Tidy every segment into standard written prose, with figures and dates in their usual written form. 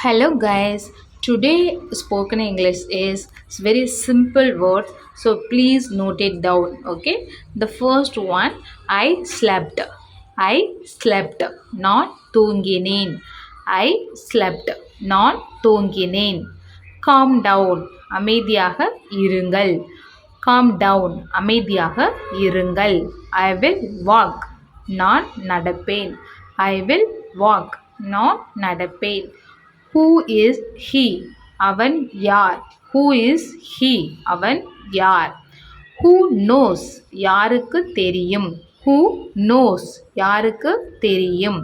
Hello guys, today spoken English is very simple word, so please note it down. Okay, the first one, I slept. I slept, not தூங்கினேன். I slept, not தூங்கினேன். Calm down, அமைதியாக இருங்கள். Calm down, அமைதியாக இருங்கள். I will walk, நான் நடப்பேன். I will walk, நான் நடப்பேன். Who is he? அவன் யார்? Who is he? அவன் யார்? Who knows? யாருக்கு தெரியும்? Who knows? யாருக்கு தெரியும்?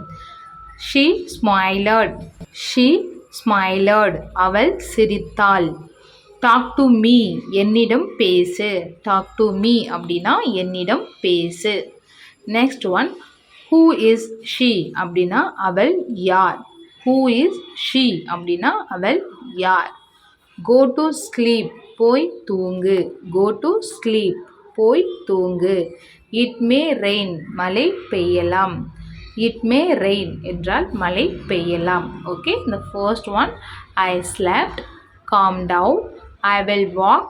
She smiled. She smiled. அவள் சிரித்தாள். Talk to me. என்னிடம் பேசு. Talk to me அப்படின்னா என்னிடம் பேசு. Next one. Who is she? அப்படின்னா அவள் யார்? Who is she? அப்படின்னா அவள் யார்? Go to sleep. போய் தூங்கு. Go to sleep. போய் தூங்கு. It may rain. மழை பெய்யலாம். It may rain என்றால் மழை பெய்யலாம். Okay, the first one, I slept. Calm down. I will walk.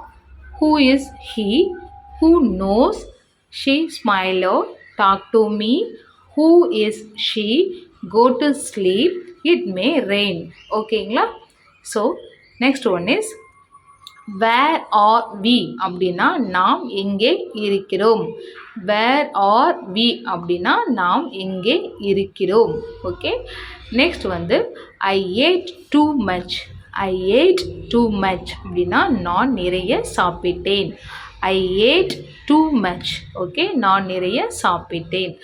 Who is he? Who knows? She smiled. Talk to me. Who is she? Go to sleep. It may rain. ஓகேங்களா? So next one is where are we அப்படின்னா நாம் எங்கே இருக்கிறோம். வேர் are we அப்படின்னா நாம் எங்கே இருக்கிறோம். Okay, next வந்து I ate too much. I ate too much அப்படின்னா நான் நிறைய சாப்பிட்டேன். I ate too much. Okay, நான் நிறைய சாப்பிட்டேன்.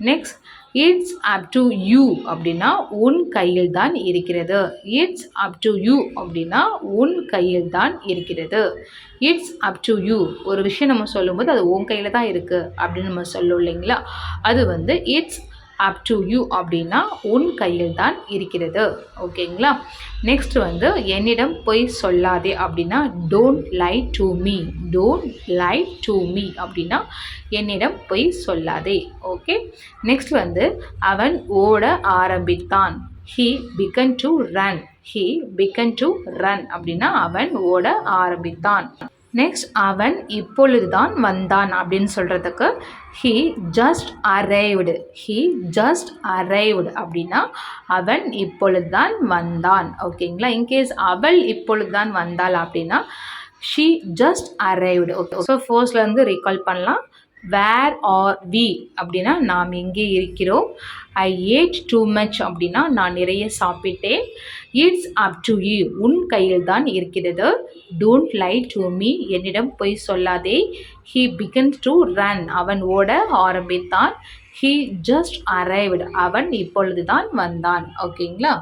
Next it's up to you அப்படின்னா உன் கையில் தான் இருக்கிறது. இட்ஸ் அப் டு யூ அப்படின்னா உன் கையில் தான் இருக்கிறது. இட்ஸ் அப் டு யூ ஒரு விஷயம் நம்ம சொல்லும்போது அது உன் கையில் தான் இருக்குது அப்படின்னு நம்ம சொல்லும் இல்லைங்களா, அது வந்து இட்ஸ் அப் டு யூ அப்படின்னா உன் கையில் தான் இருக்கிறது. ஓகேங்களா? நெக்ஸ்ட் வந்து என்னிடம் பொய் சொல்லாதே அப்படின்னா don't lie to me. Don't lie to me அப்படின்னா என்னிடம் பொய் சொல்லாதே. ஓகே, நெக்ஸ்ட் வந்து அவன் ஓட ஆரம்பித்தான். he began to run. he began to run அப்படின்னா அவன் ஓட ஆரம்பித்தான். நெக்ஸ்ட் அவன் இப்பொழுதுதான் வந்தான் அப்படின்னு சொல்கிறதுக்கு he just arrived. he just arrived அப்படின்னா அவன் இப்பொழுதுதான் வந்தான். ஓகேங்களா? இன்கேஸ் அவள் இப்பொழுதுதான் வந்தாள் அப்படின்னா she just arrived. Okay, so ஃபர்ஸ்ட்லேருந்து ரீகால் பண்ணலாம். வேர் ஆர் வி அப்படின்னா நாம் எங்கே இருக்கிறோம். ஐ ஏட் டூ மச் அப்படின்னா நான் நிறைய சாப்பிட்டேன். இட்ஸ் அப் டு யூ உன் கையில் தான் இருக்கிறது. டோன்ட் லை டு மீ என்னிடம் பொய் சொல்லாதே. ஹீ பிகன்ஸ் டு ரன் அவன் ஓட ஆரம்பித்தான். ஹீ ஜஸ்ட் அரைவ்டு அவன் இப்பொழுதுதான் வந்தான். ஓகேங்களா?